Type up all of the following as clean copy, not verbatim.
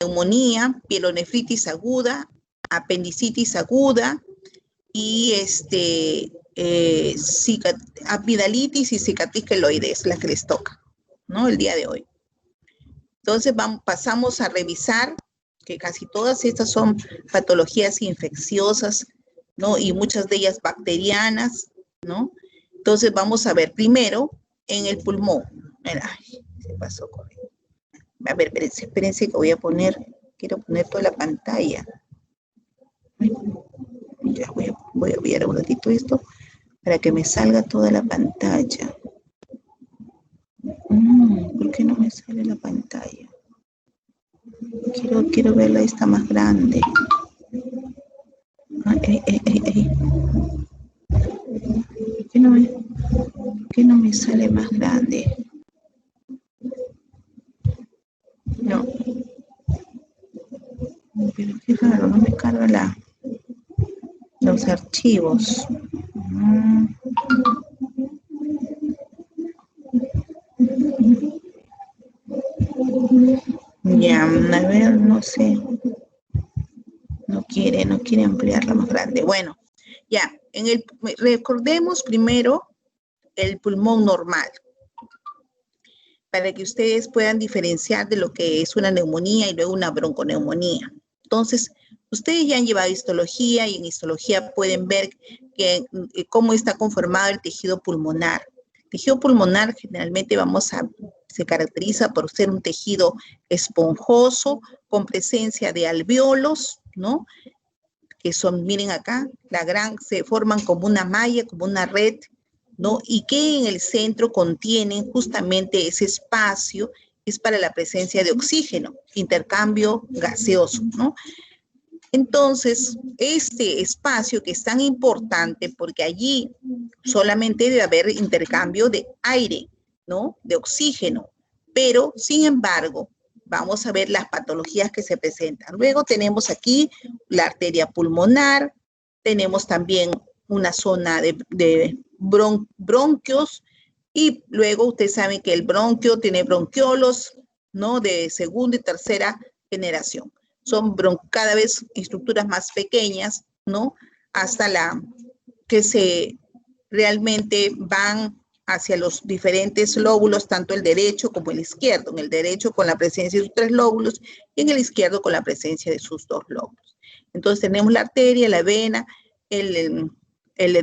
neumonía, pielonefritis aguda, apendicitis aguda y amigdalitis y cicatriz queloides, las que les toca, ¿no? El día de hoy. Entonces pasamos a revisar que casi todas estas son patologías infecciosas, ¿no? Y muchas de ellas bacterianas, ¿no? Entonces vamos a ver primero en el pulmón. Mira, se pasó corriendo. A ver, espérense que quiero poner toda la pantalla. Ya voy a ver un ratito esto para que me salga toda la pantalla. ¿Por qué no me sale la pantalla? Quiero verla esta más grande. ¿Por qué no me sale más grande? No. Pero qué raro, no me carga los archivos. Ya, a ver, no sé. No quiere ampliarla más grande. Bueno, ya, recordemos primero el pulmón normal, para que ustedes puedan diferenciar de lo que es una neumonía y luego una bronconeumonía. Entonces, ustedes ya han llevado histología y en histología pueden ver cómo está conformado el tejido pulmonar. El tejido pulmonar generalmente se caracteriza por ser un tejido esponjoso con presencia de alvéolos, ¿no? Que son, miren acá, se forman como una malla, como una red, ¿no? Y que en el centro contienen justamente ese espacio, es para la presencia de oxígeno, intercambio gaseoso, ¿no? Entonces, este espacio que es tan importante, porque allí solamente debe haber intercambio de aire, ¿no? De oxígeno, pero, sin embargo, vamos a ver las patologías que se presentan. Luego tenemos aquí la arteria pulmonar, tenemos también una zona de bronquios, y luego ustedes saben que el bronquio tiene bronquiolos, ¿no? De segunda y tercera generación. Son cada vez estructuras más pequeñas, ¿no? Hasta que realmente van hacia los diferentes lóbulos, tanto el derecho como el izquierdo. En el derecho con la presencia de sus 3 lóbulos y en el izquierdo con la presencia de sus 2 lóbulos. Entonces tenemos la arteria, la vena, el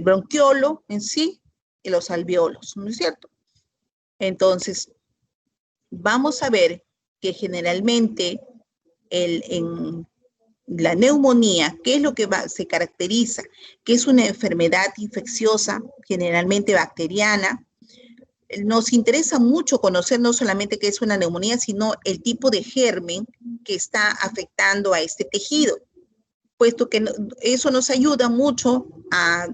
bronquiolo en sí y los alvéolos, ¿no es cierto? Entonces, vamos a ver que generalmente en la neumonía, ¿qué es lo que se caracteriza? Que es una enfermedad infecciosa, generalmente bacteriana. Nos interesa mucho conocer no solamente qué es una neumonía, sino el tipo de germen que está afectando a este tejido, puesto que eso nos ayuda mucho a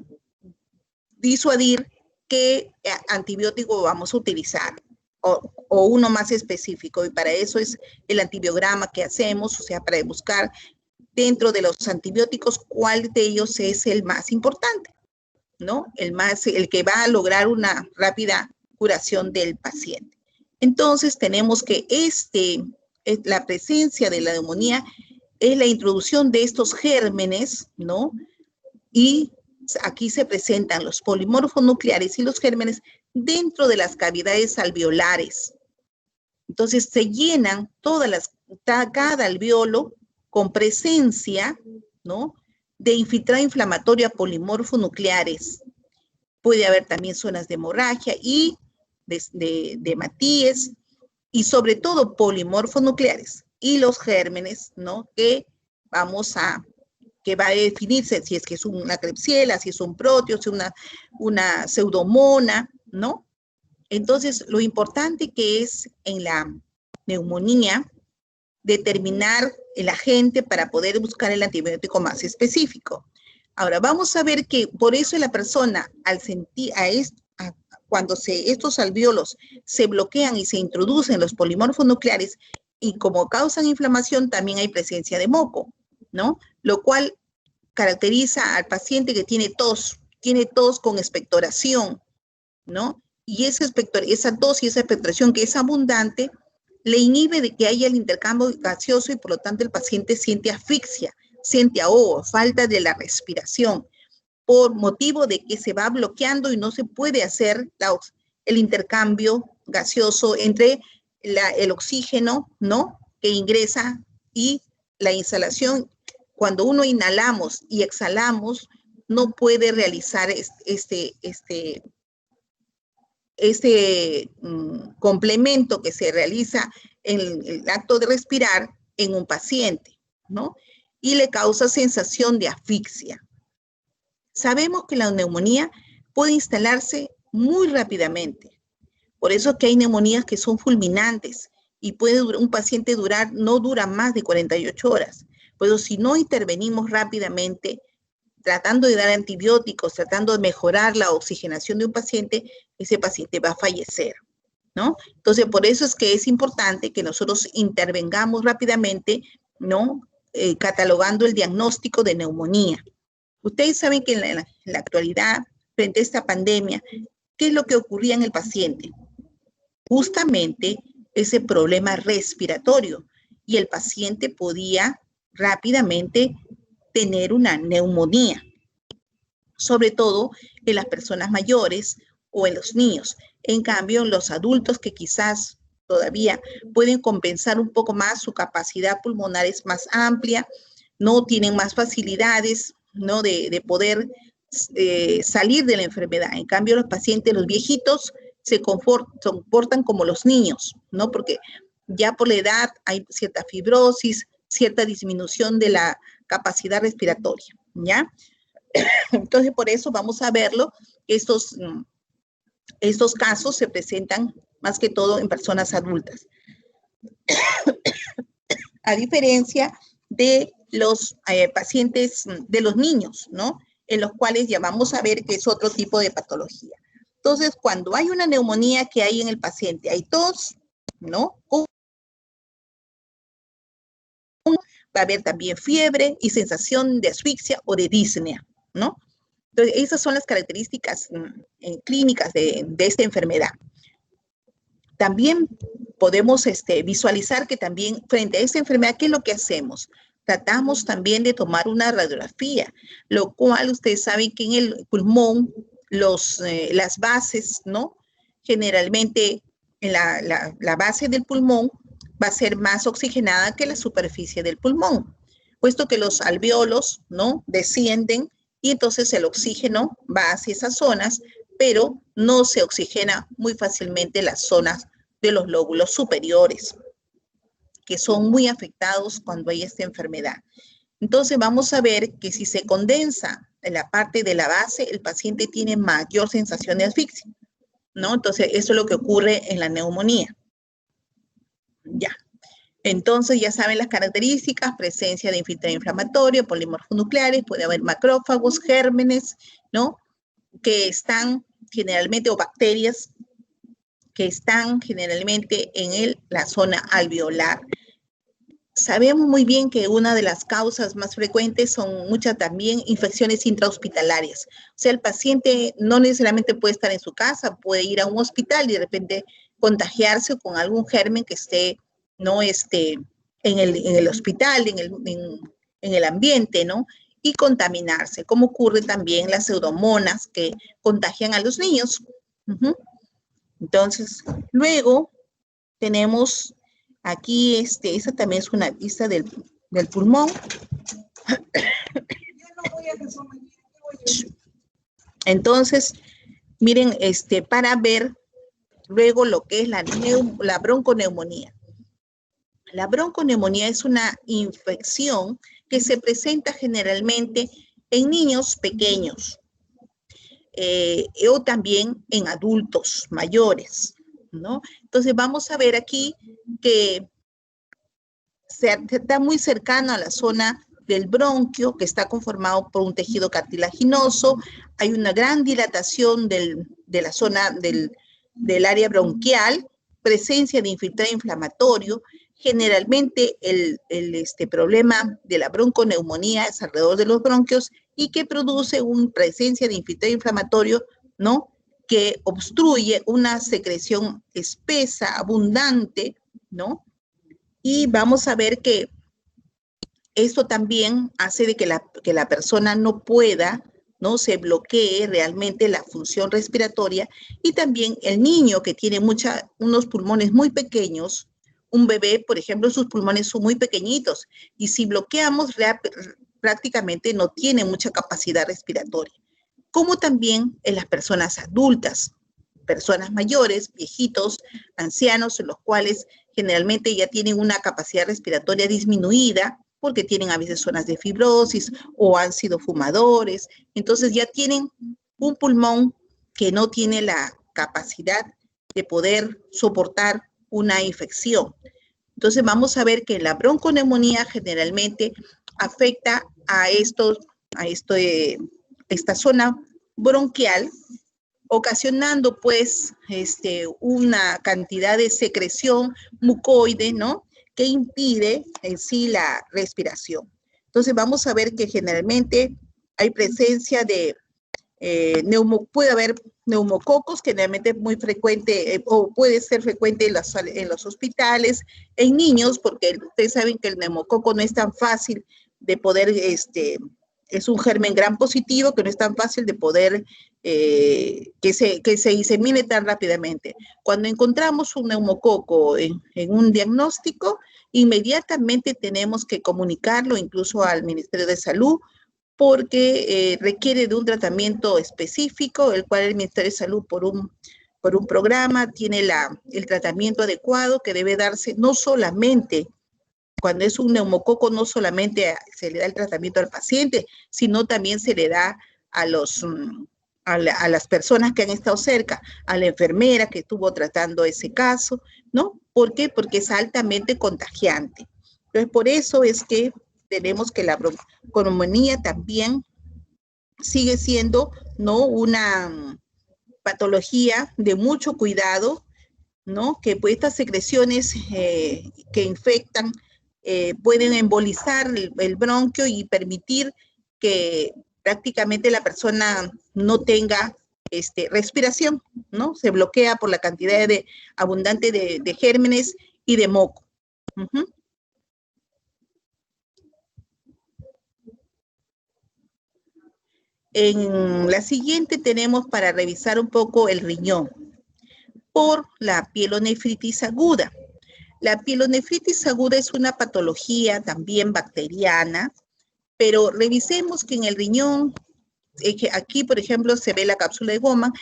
disuadir qué antibiótico vamos a utilizar, o uno más específico, y para eso es el antibiograma que hacemos, o sea, para buscar dentro de los antibióticos cuál de ellos es el más importante, ¿no? El que va a lograr una rápida curación del paciente. Entonces tenemos que la presencia de la neumonía es la introducción de estos gérmenes, ¿no? Y aquí se presentan los polimorfos nucleares y los gérmenes dentro de las cavidades alveolares. Entonces se llenan cada alveolo con presencia, ¿no? De infiltrado inflamatorio a polimorfos nucleares. Puede haber también zonas de hemorragia y de Matías, y sobre todo polimorfos nucleares y los gérmenes, ¿no? Que va a definirse si es que es una Klebsiella, si es un proteo, si es una pseudomona, ¿no? Entonces, lo importante que es en la neumonía determinar el agente para poder buscar el antibiótico más específico. Ahora, vamos a ver que por eso la persona, al sentir cuando estos alvéolos se bloquean y se introducen los polimorfos nucleares, y como causan inflamación, también hay presencia de moco, ¿no? Lo cual caracteriza al paciente que tiene tos con expectoración, ¿no? Y esa tos y esa expectoración que es abundante le inhibe de que haya el intercambio gaseoso y por lo tanto el paciente siente asfixia, siente ahogo, falta de la respiración, por motivo de que se va bloqueando y no se puede hacer el intercambio gaseoso entre el oxígeno, ¿no?, que ingresa y la insalación. Cuando uno inhalamos y exhalamos, no puede realizar complemento que se realiza en el acto de respirar en un paciente, ¿no? Y le causa sensación de asfixia. Sabemos que la neumonía puede instalarse muy rápidamente. Por eso es que hay neumonías que son fulminantes y puede un paciente no dura más de 48 horas. Pero si no intervenimos rápidamente, tratando de dar antibióticos, tratando de mejorar la oxigenación de un paciente, ese paciente va a fallecer, ¿no? Entonces, por eso es que es importante que nosotros intervengamos rápidamente, ¿no? Catalogando el diagnóstico de neumonía. Ustedes saben que en la actualidad, frente a esta pandemia, ¿qué es lo que ocurría en el paciente? Justamente ese problema respiratorio, y el paciente podía rápidamente tener una neumonía, sobre todo en las personas mayores o en los niños. En cambio, en los adultos que quizás todavía pueden compensar un poco más, su capacidad pulmonar es más amplia, no tienen más facilidades, ¿no?, de poder salir de la enfermedad. En cambio, los pacientes, los viejitos, se comportan como los niños, ¿no? Porque ya por la edad hay cierta fibrosis, cierta disminución de la capacidad respiratoria, ¿ya? Entonces, por eso vamos a verlo. Estos casos se presentan más que todo en personas adultas. A diferencia de los pacientes, de los niños, ¿no?, en los cuales ya vamos a ver que es otro tipo de patología. Entonces, cuando hay una neumonía que hay en el paciente, hay tos, ¿no? Va a haber también fiebre y sensación de asfixia o de disnea, ¿no? Entonces, esas son las características clínicas de esta enfermedad. También podemos visualizar que también frente a esta enfermedad, ¿qué es lo que hacemos? Tratamos también de tomar una radiografía, lo cual ustedes saben que en el pulmón las bases, ¿no? Generalmente en la base del pulmón va a ser más oxigenada que la superficie del pulmón, puesto que los alvéolos, ¿no?, descienden y entonces el oxígeno va hacia esas zonas, pero no se oxigena muy fácilmente las zonas de los lóbulos superiores, que son muy afectados cuando hay esta enfermedad. Entonces vamos a ver que si se condensa en la parte de la base, el paciente tiene mayor sensación de asfixia, ¿no? Entonces eso es lo que ocurre en la neumonía. Ya. Entonces ya saben las características: presencia de infiltrado inflamatorio, polimorfonucleares, puede haber macrófagos, gérmenes, ¿no?, que están generalmente, o bacterias que están generalmente en la zona alveolar. Sabemos muy bien que una de las causas más frecuentes son muchas también infecciones intrahospitalarias. O sea, el paciente no necesariamente puede estar en su casa, puede ir a un hospital y de repente contagiarse con algún germen que esté, ¿no?, en el hospital, en el ambiente, ¿no?, y contaminarse, como ocurre también las pseudomonas que contagian a los niños. Entonces, luego tenemos aquí, esta también es una vista del pulmón. Entonces, miren, para ver luego lo que es la bronconeumonía. La bronconeumonía es una infección que se presenta generalmente en niños pequeños, o también en adultos mayores, ¿no? Entonces vamos a ver aquí que está muy cercano a la zona del bronquio, que está conformado por un tejido cartilaginoso. Hay una gran dilatación de la zona del área bronquial, presencia de infiltrado inflamatorio. Generalmente el problema de la bronconeumonía es alrededor de los bronquios y que produce una presencia de infiltrado inflamatorio, ¿no?, que obstruye una secreción espesa, abundante, ¿no? Y vamos a ver que esto también hace de que la persona no pueda, ¿no? Se bloquee realmente la función respiratoria, y también el niño que tiene unos pulmones muy pequeños, un bebé, por ejemplo, sus pulmones son muy pequeñitos, y si bloqueamos prácticamente no tiene mucha capacidad respiratoria, como también en las personas adultas, personas mayores, viejitos, ancianos, en los cuales generalmente ya tienen una capacidad respiratoria disminuida, porque tienen a veces zonas de fibrosis o han sido fumadores, entonces ya tienen un pulmón que no tiene la capacidad de poder soportar una infección. Entonces vamos a ver que la bronconeumonía generalmente afecta a esta zona bronquial, ocasionando pues una cantidad de secreción mucoide, ¿no? Que impide en sí la respiración. Entonces vamos a ver que generalmente hay presencia de puede haber neumococos, que generalmente es muy frecuente o puede ser frecuente en los hospitales, en niños, porque ustedes saben que el neumococo no es tan fácil de poder, es un germen gran positivo que no es tan fácil de poder que se disemine tan rápidamente. Cuando encontramos un neumococo en un diagnóstico, inmediatamente tenemos que comunicarlo incluso al Ministerio de Salud, porque requiere de un tratamiento específico, el cual el Ministerio de Salud por un programa tiene el tratamiento adecuado que debe darse no solamente cuando es un neumococo, no solamente se le da el tratamiento al paciente, sino también se le da a las personas que han estado cerca, a la enfermera que estuvo tratando ese caso, ¿no? ¿Por qué? Porque es altamente contagiante. Entonces, por eso es que tenemos que la bronconeumonía también sigue siendo, ¿no? Una patología de mucho cuidado, ¿no? Que pues estas secreciones que infectan pueden embolizar el bronquio y permitir que prácticamente la persona no tenga respiración, ¿no? Se bloquea por la cantidad abundante de gérmenes y de moco. Uh-huh. En la siguiente tenemos para revisar un poco el riñón por la pielonefritis aguda. La pielonefritis aguda es una patología también bacteriana, pero revisemos que en el riñón, aquí por ejemplo se ve la cápsula de Bowman,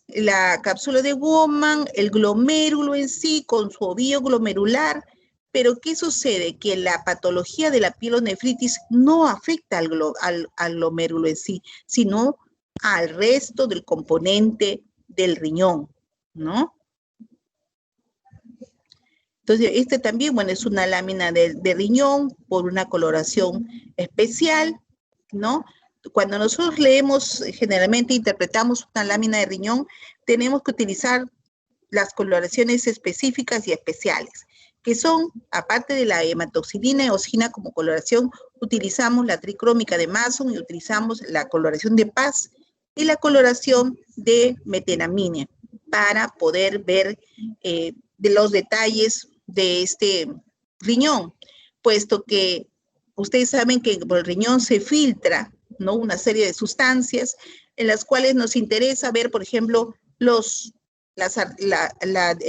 la cápsula de Bowman, el glomérulo en sí con su ovillo glomerular, pero ¿qué sucede? Que la patología de la pielonefritis no afecta al glomérulo en sí, sino al resto del componente del riñón, ¿no? Entonces, también, bueno, es una lámina de riñón por una coloración especial, ¿no? Cuando nosotros leemos, generalmente interpretamos una lámina de riñón, tenemos que utilizar las coloraciones específicas y especiales, que son, aparte de la hematoxilina y eosina como coloración, utilizamos la tricrómica de Mason y utilizamos la coloración de Paz y la coloración de metenamine para poder ver de los detalles de este riñón, puesto que ustedes saben que por el riñón se filtra, ¿no? Una serie de sustancias en las cuales nos interesa ver, por ejemplo, el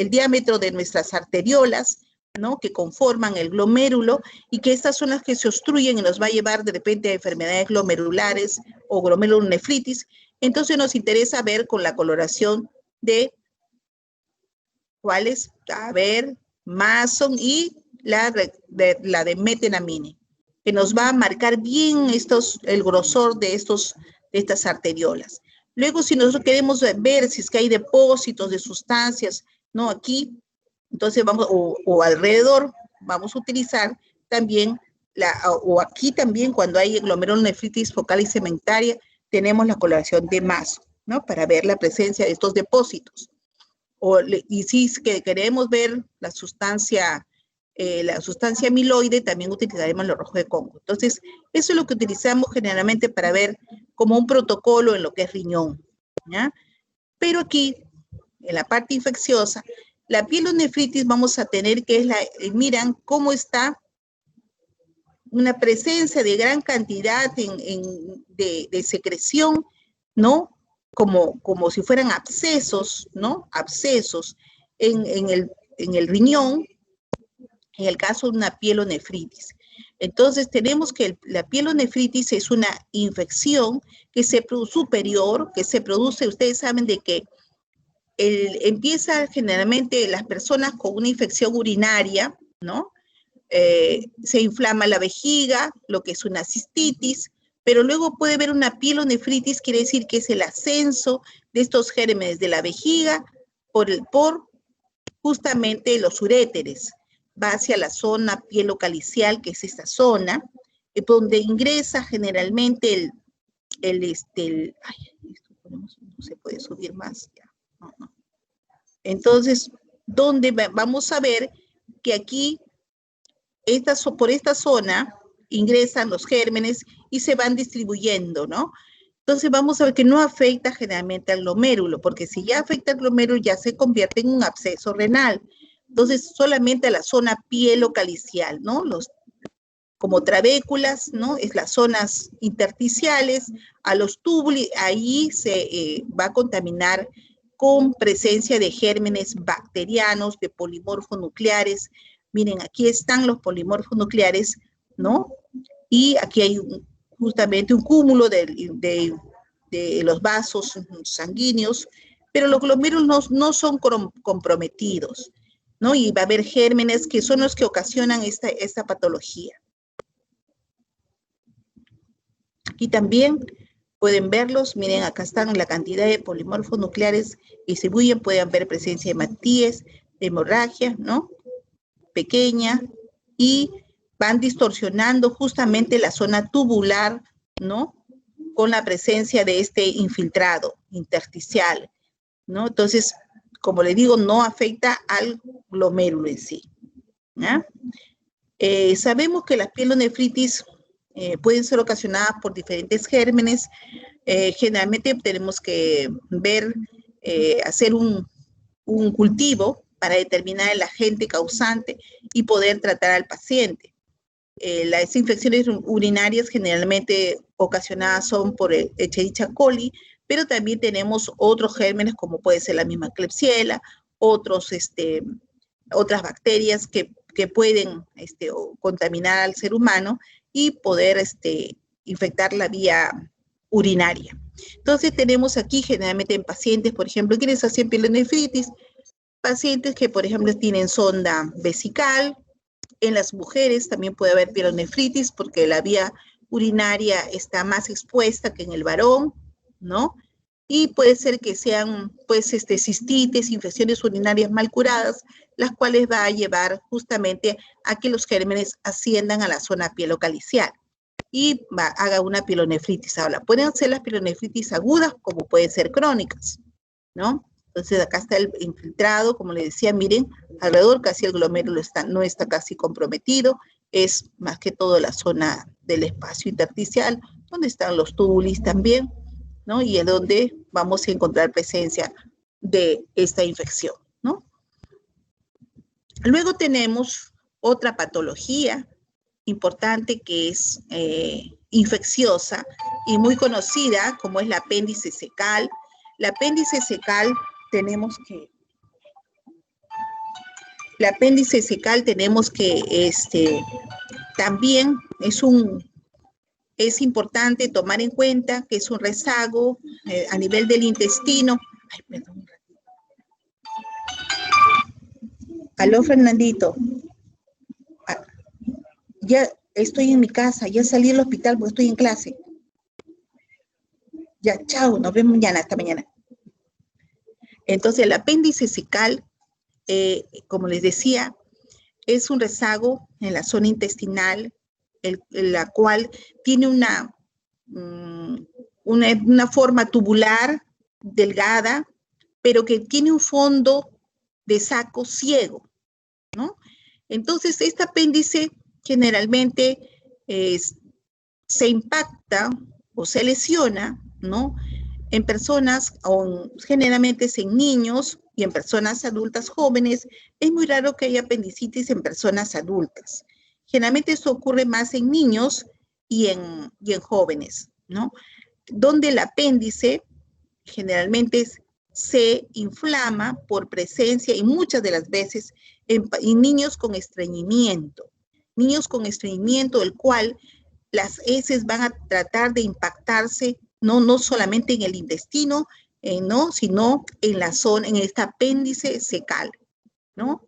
diámetro de nuestras arteriolas, ¿no? Que conforman el glomérulo, y que estas son las que se obstruyen y nos va a llevar de repente a enfermedades glomerulares o glomerulonefritis. Entonces nos interesa ver con la coloración de ¿cuáles? A ver, Mason y la de metenamine, que nos va a marcar bien el grosor de estas arteriolas. Luego, si nosotros queremos ver si es que hay depósitos de sustancias, ¿no? Aquí, entonces vamos, o alrededor, vamos a utilizar también, o aquí también, cuando hay glomerulonefritis focal y segmentaria, tenemos la coloración de Mason, ¿no? Para ver la presencia de estos depósitos. Y si es que queremos ver la sustancia amiloide, también utilizaremos los rojos de Congo. Entonces, eso es lo que utilizamos generalmente para ver como un protocolo en lo que es riñón, ¿ya? Pero aquí, en la parte infecciosa, La pielonefritis vamos a tener que es miran cómo está una presencia de gran cantidad de secreción, ¿no? Como si fueran abscesos, ¿no? Abscesos en el riñón, en el caso de una pielonefritis. Entonces tenemos que la pielonefritis es una infección que se produce superior, que se produce, ustedes saben de que empieza generalmente las personas con una infección urinaria, ¿no? Se inflama la vejiga, lo que es una cistitis, pero luego puede haber una pielonefritis, quiere decir que es el ascenso de estos gérmenes de la vejiga por justamente los uréteres, va hacia la zona pielocalicial, que es esta zona, donde ingresa generalmente ay, esto no se puede subir más, ya. No. Entonces, donde vamos a ver que aquí, por esta zona, ingresan los gérmenes y se van distribuyendo, ¿no? Entonces vamos a ver que no afecta generalmente al glomérulo, porque si ya afecta al glomérulo ya se convierte en un absceso renal. Entonces solamente a la zona pielocalicial, ¿no? Como trabéculas, ¿no? Es las zonas intersticiales, a los túbulos, ahí se va a contaminar con presencia de gérmenes bacterianos, de polimorfonucleares. Miren, aquí están los polimorfonucleares, ¿no? Y aquí hay justamente un cúmulo de los vasos sanguíneos, pero los glomérulos no son comprometidos, ¿no? Y va a haber gérmenes que son los que ocasionan esta patología. Aquí también pueden verlos, miren, acá están la cantidad de polimorfonucleares que distribuyen, pueden ver presencia de hematíes, de hemorragia, ¿no? Pequeña, y van distorsionando justamente la zona tubular, ¿no? Con la presencia de este infiltrado intersticial, ¿no? Entonces, como le digo, no afecta al glomérulo en sí, ¿ya? Sabemos que las pielonefritis pueden ser ocasionadas por diferentes gérmenes. Generalmente tenemos que ver, hacer un cultivo para determinar el agente causante y poder tratar al paciente. Las infecciones urinarias generalmente ocasionadas son por el Escherichia coli, pero también tenemos otros gérmenes como puede ser la misma Klebsiella, otras bacterias que pueden contaminar al ser humano y poder infectar la vía urinaria. Entonces tenemos aquí generalmente en pacientes, por ejemplo, quienes hacen pielonefritis, pacientes que, por ejemplo, tienen sonda vesical. En las mujeres también puede haber pielonefritis porque la vía urinaria está más expuesta que en el varón, ¿no? Y puede ser que sean, pues, cistitis, infecciones urinarias mal curadas, las cuales va a llevar justamente a que los gérmenes asciendan a la zona pielocalicial y haga una pielonefritis. Ahora, pueden ser las pielonefritis agudas como pueden ser crónicas, ¿no? Entonces acá está el infiltrado, como les decía, miren, alrededor casi el glomérulo no está casi comprometido, es más que todo la zona del espacio intersticial, donde están los túbulos también, ¿no? Y es donde vamos a encontrar presencia de esta infección, ¿no? Luego tenemos otra patología importante que es infecciosa y muy conocida, como es la apéndice secal. La apéndice secal tenemos que también es importante tomar en cuenta que es un rezago a nivel del intestino. Ay, perdón. Aló, Fernandito. Ya estoy en mi casa, ya salí del hospital porque estoy en clase. Ya, chao, nos vemos mañana, hasta mañana. Entonces, el apéndice secal, como les decía, es un rezago en la zona intestinal, la cual tiene una forma tubular, delgada, pero que tiene un fondo de saco ciego, ¿no? Entonces, este apéndice generalmente se impacta o se lesiona, ¿no? en personas, o generalmente es en niños y en personas adultas jóvenes. Es muy raro que haya apendicitis en personas adultas. Generalmente esto ocurre más en niños y en jóvenes, ¿no? Donde el apéndice generalmente se inflama por presencia, y muchas de las veces en niños con estreñimiento. Niños con estreñimiento, el cual las heces van a tratar de impactarse no solamente en el intestino, ¿no? Sino en la zona, en este apéndice secal, ¿no?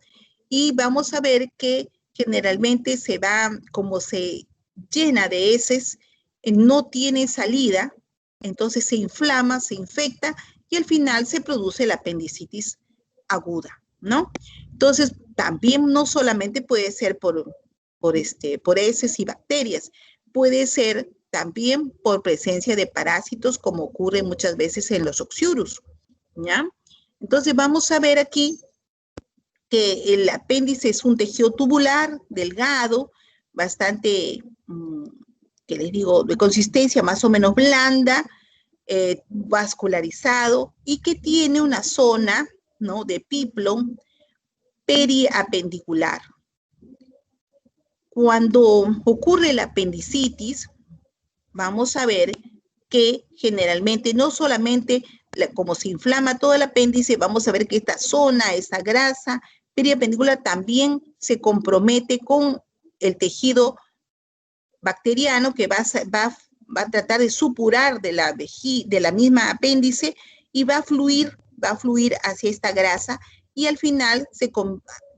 Y vamos a ver que generalmente se va, como se llena de heces, no tiene salida, entonces se inflama, se infecta y al final se produce la apendicitis aguda, ¿no? Entonces, también no solamente puede ser por heces y bacterias, puede ser también por presencia de parásitos, como ocurre muchas veces en los oxiurus, ¿ya? Entonces, vamos a ver aquí que el apéndice es un tejido tubular, delgado, bastante, que les digo, de consistencia más o menos blanda, vascularizado, y que tiene una zona, ¿no?, de piplon periapendicular. Cuando ocurre la apendicitis, vamos a ver que generalmente no solamente como se inflama todo el apéndice, vamos a ver que esta zona, esta grasa periapendicular también se compromete con el tejido bacteriano que va a tratar de supurar de la misma apéndice, y va a fluir hacia esta grasa, y al final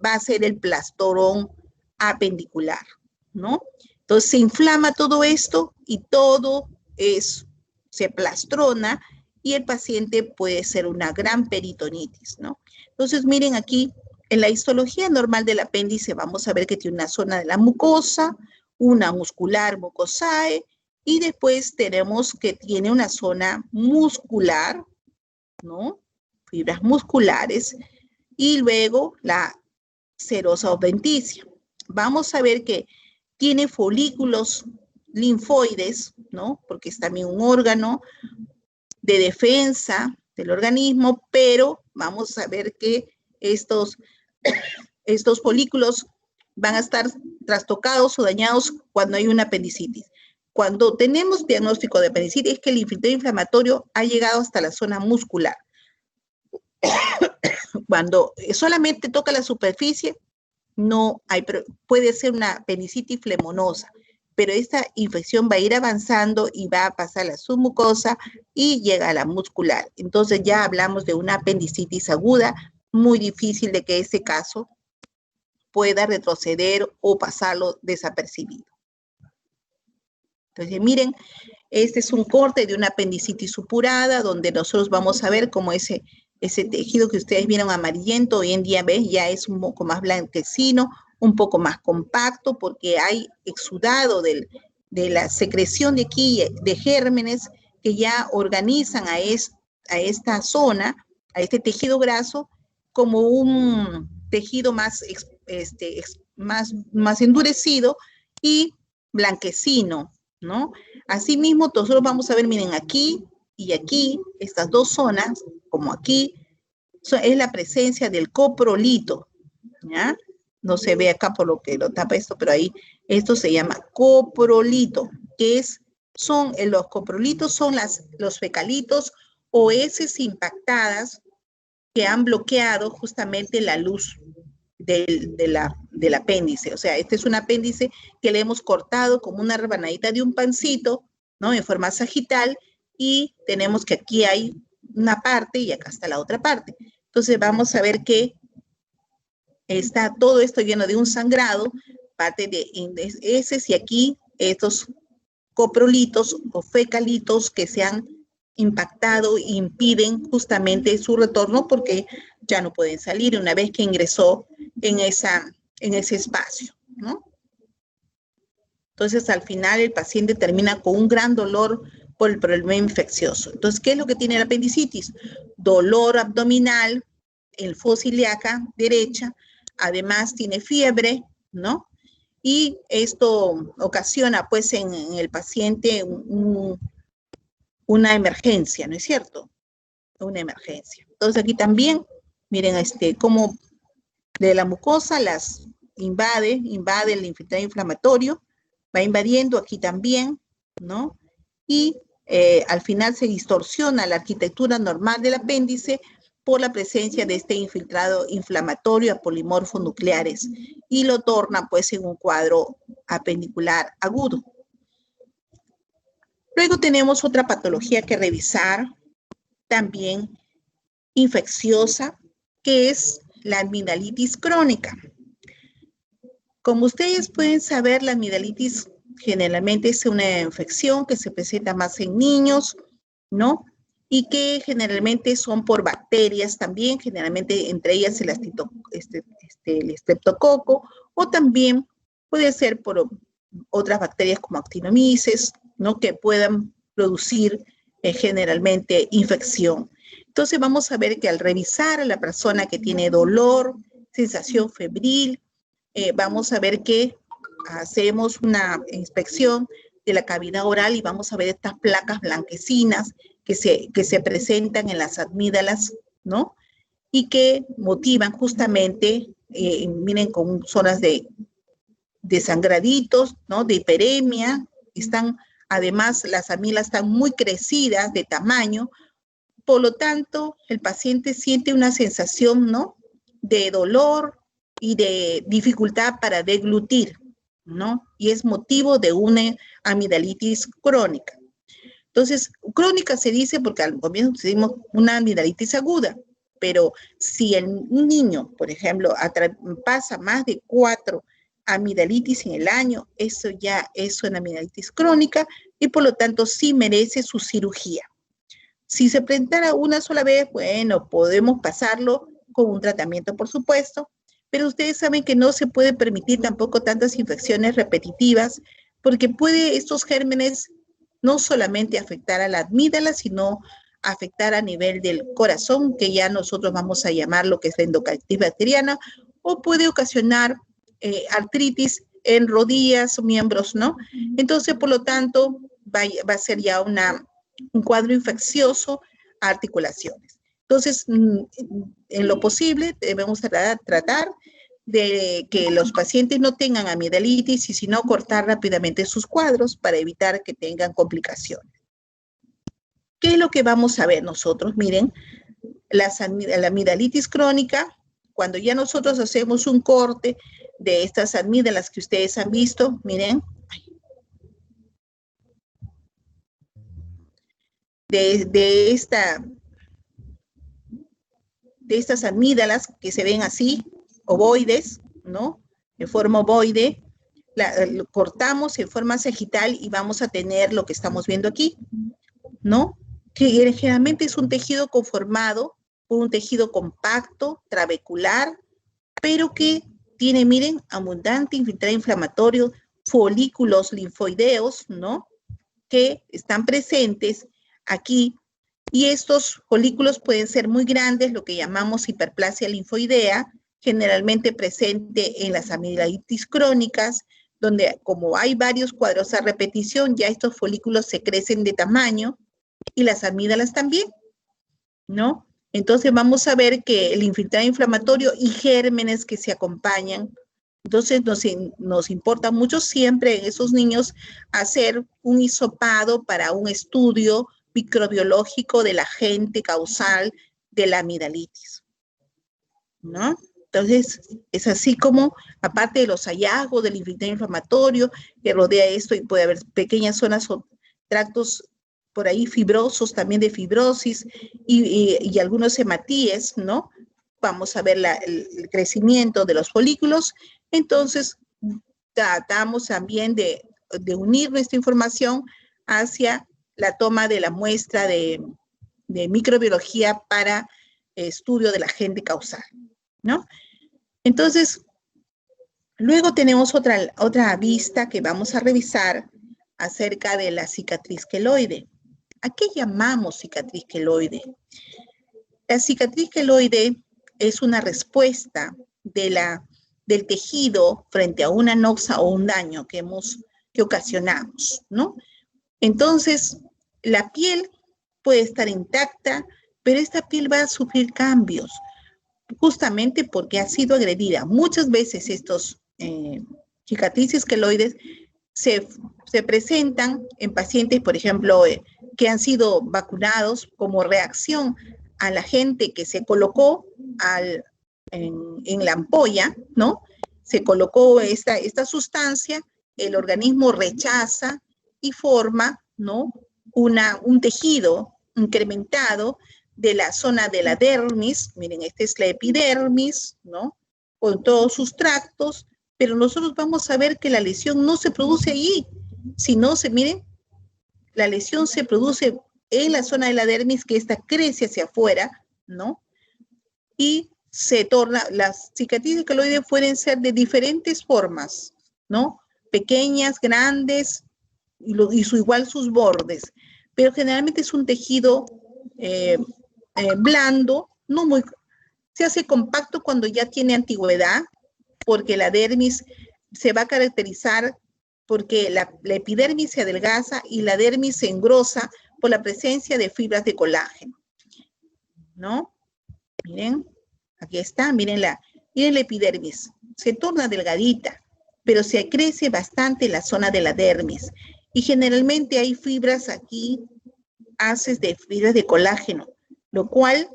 va a ser el plastorón apendicular, ¿no? Entonces se inflama todo esto y todo se plastrona, y el paciente puede ser una gran peritonitis, ¿no? Entonces miren aquí, en la histología normal del apéndice vamos a ver que tiene una zona de la mucosa, una muscular mucosae, y después tenemos que tiene una zona muscular, ¿no? Fibras musculares, y luego la serosa adventicia. Vamos a ver que tiene folículos linfoides, ¿no? Porque es también un órgano de defensa del organismo, pero vamos a ver que estos folículos van a estar trastocados o dañados cuando hay una apendicitis. Cuando tenemos diagnóstico de apendicitis es que el infiltrado inflamatorio ha llegado hasta la zona muscular. Cuando solamente toca la superficie, no hay, puede ser una apendicitis flemonosa, pero esta infección va a ir avanzando y va a pasar a la submucosa y llega a la muscular. Entonces ya hablamos de una apendicitis aguda, muy difícil de que ese caso pueda retroceder o pasarlo desapercibido. Entonces, miren, este es un corte de una apendicitis supurada, donde nosotros vamos a ver cómo ese tejido que ustedes vieron amarillento, hoy en día ya es un poco más blanquecino, un poco más compacto, porque hay exudado de la secreción de aquí, de gérmenes que ya organizan a esta zona, a este tejido graso, como un tejido más endurecido y blanquecino, ¿no? Asimismo, nosotros vamos a ver, miren, aquí y aquí, estas dos zonas, como aquí, es la presencia del coprolito, ¿ya? No se ve acá por lo que lo tapa esto, pero ahí, esto se llama coprolito, que los coprolitos son los fecalitos o heces impactadas que han bloqueado justamente la luz del apéndice. O sea, este es un apéndice que le hemos cortado como una rebanadita de un pancito, ¿no? En forma sagital, y tenemos que aquí hay una parte y acá está la otra parte. Entonces vamos a ver que está todo esto lleno de un sangrado, parte de heces, y aquí estos coprolitos o fecalitos que se han impactado e impiden justamente su retorno porque ya no pueden salir una vez que ingresó en ese espacio, ¿no? Entonces, al final, el paciente termina con un gran dolor por el problema infeccioso. Entonces, ¿qué es lo que tiene la apendicitis? Dolor abdominal, el fosa ilíaca derecha, además tiene fiebre, ¿no? Y esto ocasiona, pues, en el paciente una emergencia, ¿no es cierto? Una emergencia. Entonces aquí también, miren, cómo de la mucosa las invade el infiltrado inflamatorio, va invadiendo aquí también, ¿no? Y al final se distorsiona la arquitectura normal del apéndice por la presencia de este infiltrado inflamatorio a polimorfos nucleares y lo torna pues en un cuadro apendicular agudo. Luego tenemos otra patología que revisar, también infecciosa, que es la amigdalitis crónica. Como ustedes pueden saber, la amigdalitis generalmente es una infección que se presenta más en niños, ¿no? Y que generalmente son por bacterias también, generalmente entre ellas el estreptococo, o también puede ser por otras bacterias como actinomyces, ¿no? Que puedan producir generalmente infección. Entonces vamos a ver que al revisar a la persona que tiene dolor, sensación febril, vamos a ver que hacemos una inspección de la cavidad oral y vamos a ver estas placas blanquecinas que se presentan en las amígdalas, ¿no? Y que motivan justamente, miren, con zonas de sangraditos, ¿no? De hiperemia, están, además, las amígdalas están muy crecidas de tamaño, por lo tanto, el paciente siente una sensación, ¿no? De dolor y de dificultad para deglutir, ¿no? Y es motivo de una amigdalitis crónica. Entonces, crónica se dice porque al comienzo decimos una amigdalitis aguda, pero si un niño, por ejemplo, pasa más de 4 amigdalitis en el año, eso ya es una amigdalitis crónica y por lo tanto sí merece su cirugía. Si se presentara una sola vez, bueno, podemos pasarlo con un tratamiento, por supuesto, pero ustedes saben que no se puede permitir tampoco tantas infecciones repetitivas, porque puede estos gérmenes no solamente afectar a la amígdala, sino afectar a nivel del corazón, que ya nosotros vamos a llamar lo que es la endocarditis bacteriana, o puede ocasionar artritis en rodillas, miembros, ¿no? Entonces, por lo tanto, va a ser ya un cuadro infeccioso a articulaciones. Entonces, en lo posible, debemos tratar de que los pacientes no tengan amigdalitis y si no, cortar rápidamente sus cuadros para evitar que tengan complicaciones. ¿Qué es lo que vamos a ver nosotros? Miren, la amigdalitis crónica, cuando ya nosotros hacemos un corte de estas amígdalas que ustedes han visto, miren, de estas amígdalas que se ven así, ovoides, ¿no? En forma ovoide, lo cortamos en forma sagital y vamos a tener lo que estamos viendo aquí, ¿no? Que generalmente es un tejido conformado por un tejido compacto, trabecular, pero que tiene, miren, abundante infiltrado inflamatorio, folículos linfoideos, ¿no? Que están presentes aquí. Y estos folículos pueden ser muy grandes, lo que llamamos hiperplasia linfoidea, generalmente presente en las amigdalitis crónicas, donde como hay varios cuadros a repetición, ya estos folículos se crecen de tamaño y las amígdalas también, ¿no? Entonces vamos a ver que el infiltrado inflamatorio y gérmenes que se acompañan. Entonces nos importa mucho siempre en esos niños hacer un hisopado para un estudio microbiológico del agente causal de la amigdalitis, ¿no? Entonces, es así como, aparte de los hallazgos del infiltrado inflamatorio que rodea esto, y puede haber pequeñas zonas o tractos por ahí fibrosos, también de fibrosis, y algunos hematíes, ¿no? Vamos a ver el crecimiento de los folículos. Entonces, tratamos también de unir nuestra información hacia la toma de la muestra de microbiología para estudio del agente causal, ¿no? Entonces, luego tenemos otra vista que vamos a revisar acerca de la cicatriz queloide. ¿A qué llamamos cicatriz queloide? La cicatriz queloide es una respuesta del tejido frente a una noxa o un daño que ocasionamos, ¿no? Entonces, la piel puede estar intacta, pero esta piel va a sufrir cambios, justamente porque ha sido agredida. Muchas veces estos cicatrices queloides se presentan en pacientes, por ejemplo, que han sido vacunados como reacción a la gente que se colocó en la ampolla, ¿no? Se colocó esta sustancia, el organismo rechaza y forma, ¿no? Un tejido incrementado de la zona de la dermis, miren, esta es la epidermis, ¿no? Con todos sus tractos, pero nosotros vamos a ver que la lesión no se produce allí, sino, miren, la lesión se produce en la zona de la dermis, que esta crece hacia afuera, ¿no? Y se torna, las cicatrices queloides pueden ser de diferentes formas, ¿no? Pequeñas, grandes, igual sus bordes, pero generalmente es un tejido blando, no muy, se hace compacto cuando ya tiene antigüedad, porque la dermis se va a caracterizar porque la epidermis se adelgaza y la dermis se engrosa por la presencia de fibras de colágeno, ¿no? Miren, aquí está, miren la epidermis, se torna delgadita, pero se crece bastante en la zona de la dermis, y generalmente hay fibras aquí, haces de fibras de colágeno, lo cual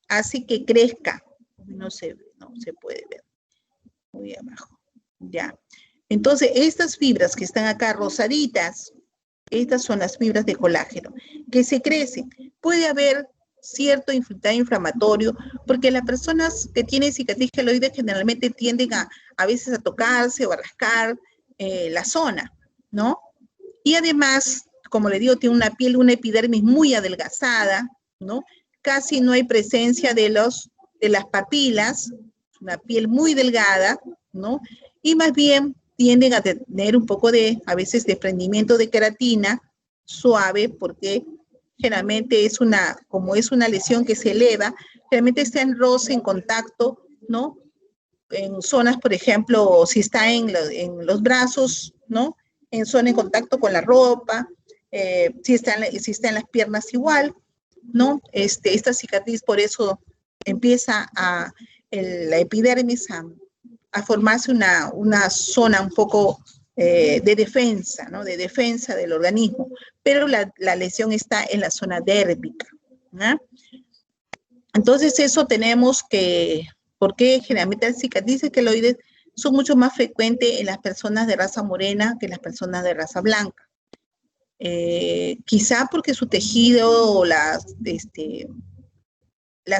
hace que crezca. No se puede ver. Muy abajo. Ya. Entonces, estas fibras que están acá rosaditas, estas son las fibras de colágeno, que se crecen. Puede haber cierto daño inflamatorio, porque las personas que tienen cicatriz queloide generalmente tienden a veces a tocarse o a rascar la zona, ¿no? Y además, como le digo, tiene una piel, una epidermis muy adelgazada, ¿no? Casi no hay presencia de las papilas, una piel muy delgada, ¿no? Y más bien tienden a tener un poco a veces, desprendimiento de queratina suave, porque generalmente como es una lesión que se eleva, generalmente está en roce, en contacto, ¿no? En zonas, por ejemplo, si está en los brazos, ¿no? En zona en contacto con la ropa, si está en las piernas igual, ¿no? Esta cicatriz por eso empieza la epidermis a formarse una zona un poco de defensa, ¿no? De defensa del organismo, pero la lesión está en la zona dérmica, ¿no? Entonces eso tenemos que, porque generalmente las cicatrices queloides son mucho más frecuentes en las personas de raza morena que en las personas de raza blanca. Quizá porque su tejido o la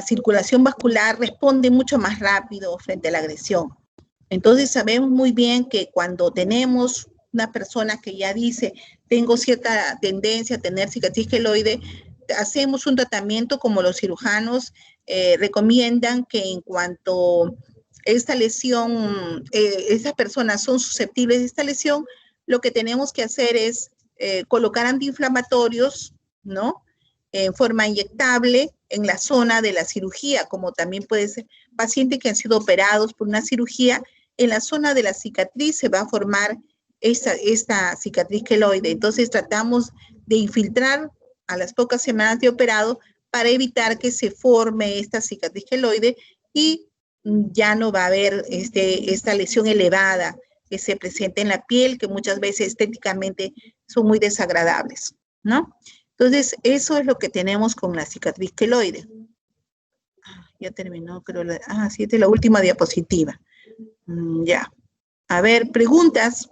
circulación vascular responde mucho más rápido frente a la agresión. Entonces sabemos muy bien que cuando tenemos una persona que ya dice, tengo cierta tendencia a tener cicatriz queloide, hacemos un tratamiento como los cirujanos recomiendan, que en cuanto esta lesión, esas personas son susceptibles de esta lesión, lo que tenemos que hacer es colocar antiinflamatorios, ¿no? En forma inyectable en la zona de la cirugía, como también puede ser pacientes que han sido operados por una cirugía, en la zona de la cicatriz se va a formar esta cicatriz queloide. Entonces tratamos de infiltrar a las pocas semanas de operado para evitar que se forme esta cicatriz queloide y ya no va a haber esta lesión elevada que se presenta en la piel, que muchas veces estéticamente son muy desagradables, ¿no? Entonces, eso es lo que tenemos con la cicatriz queloide. Ya terminó, creo. Sí, esta es la última diapositiva. Ya. A ver, preguntas.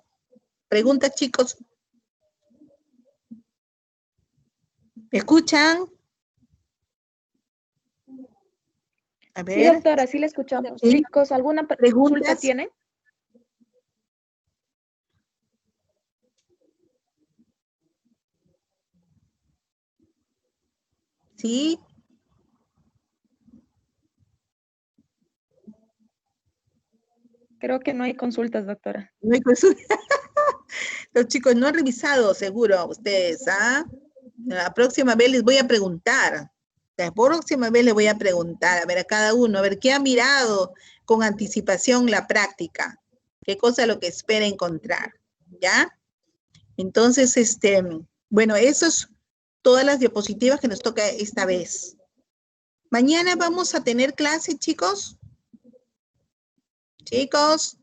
Preguntas, chicos. ¿Me escuchan? A ver. Sí, doctora, sí le escuchamos. ¿Sí? Chicos, ¿alguna consulta tienen? Sí. Creo que no hay consultas, doctora. No hay consultas. Los chicos no han revisado, seguro, ustedes, ¿ah? La próxima vez les voy a preguntar. La próxima vez les voy a preguntar, a ver, a cada uno, a ver qué ha mirado con anticipación la práctica. Qué cosa es lo que espera encontrar, ¿ya? Entonces, bueno, eso es todas las diapositivas que nos toca esta vez. Mañana vamos a tener clase, chicos. Chicos.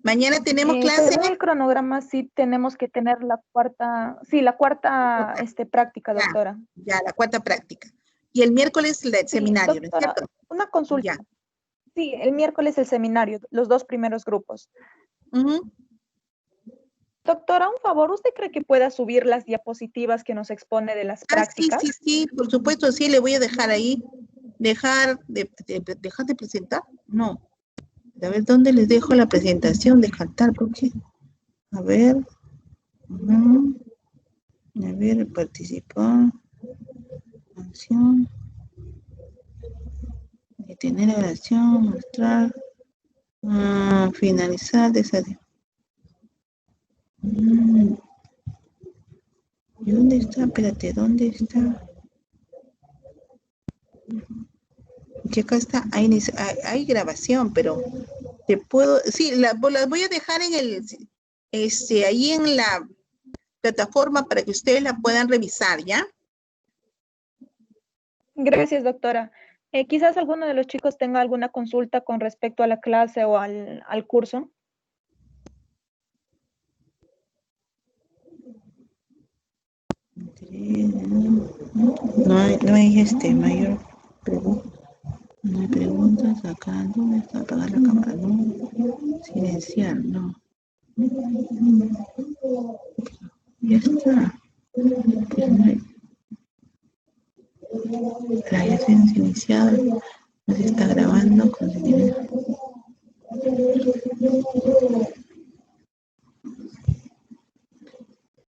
Mañana tenemos clase. Según el cronograma, sí tenemos que tener la cuarta práctica, doctora. Ya, la cuarta práctica. Y el miércoles el seminario, doctora, ¿no es cierto? Una consulta. Ya. Sí, el miércoles el seminario, los 2 primeros grupos. Doctora, un favor, ¿usted cree que pueda subir las diapositivas que nos expone de las prácticas? Sí, por supuesto, sí, le voy a dejar ahí. ¿Dejar de presentar? No. A ver, ¿dónde les dejo la presentación de cantar? Porque, a ver. A ver, participar. Acción. Detener la oración, mostrar. Finalizar, deshacer. ¿Y dónde está? Espérate, ¿dónde está? Que acá está, hay grabación, pero te puedo, sí, las voy a dejar en ahí en la plataforma para que ustedes la puedan revisar, ¿ya? Gracias, doctora. Quizás alguno de los chicos tenga alguna consulta con respecto a la clase o al curso. No hay mayor pregunta. No hay preguntas acá. ¿Dónde está? Apagar la cámara. No. Silenciar. No. Ya está. Pues no hay. Grabación iniciada. No se está grabando.